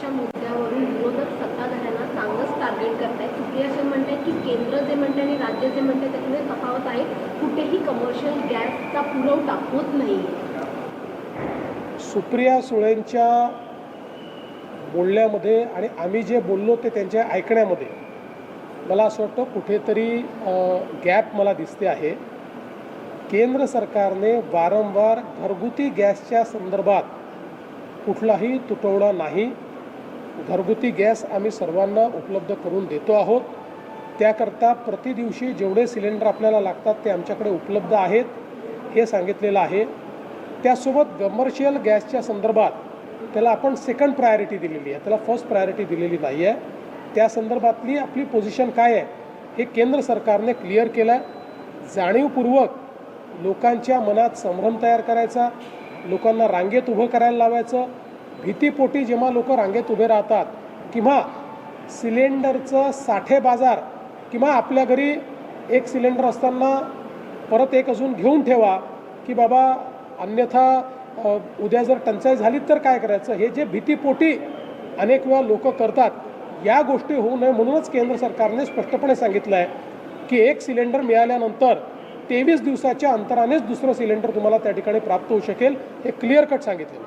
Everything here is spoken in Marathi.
गॅसच्या मुद्द्यावरून विरोधक सत्ताधाऱ्यांना चांगलंच टार्गेट करतायत. सुप्रिया सुळे म्हणतात की केंद्र जे म्हणते आणि राज्य जे म्हणते त्याच्यामध्ये तफावत आहे. कुठेही कमर्शियल गॅसचा पुरवठा होत नाही. सुप्रिया सुळेंच्या बोलण्यामध्ये आणि आम्ही जे बोललो ते त्यांच्या ऐकण्यामध्ये मला असं वाटतं कुठेतरी गॅप मला दिसते आहे. केंद्र सरकारने वारंवार घरगुती गॅसच्या संदर्भात कुठलाही तुटवडा नाही. घरगुती गॅस आम्ही सर्वांना उपलब्ध करून देतो आहोत. त्याकरता प्रतिदिवशी जेवढे सिलेंडर आपल्याला लागतात ते आमच्याकडे उपलब्ध आहेत हे सांगितलेलं आहे. त्यासोबत कमर्शियल गॅसच्या संदर्भात त्याला आपण सेकंड प्रायोरिटी दिलेली आहे, त्याला फर्स्ट प्रायोरिटी दिलेली नाही आहे. त्या संदर्भातली आपली पोझिशन काय आहे हे केंद्र सरकारने क्लिअर केलं आहे. जाणीवपूर्वक लोकांच्या मनात संभ्रम तयार करायचा, लोकांना रांगेत उभं करायला लावायचं. भीतीपोटी जेव्हा लोक रांगेत उभे राहतात किंवा सिलेंडरचं साठे बाजार किंवा आपल्या घरी एक सिलेंडर असताना परत एक अजून घेऊन ठेवा की बाबा अन्यथा उद्या जर टंचाई झाली तर काय करायचं, हे जे भीतीपोटी अनेक वेळा लोक करतात, या गोष्टी होऊ नये म्हणूनच केंद्र सरकारने स्पष्टपणे सांगितलं आहे की एक सिलेंडर मिळाल्यानंतर 23 दिवसाच्या अंतरानेच दुसरं सिलेंडर तुम्हाला त्या ठिकाणी प्राप्त होऊ शकेल. हे क्लिअर कट सांगितलं.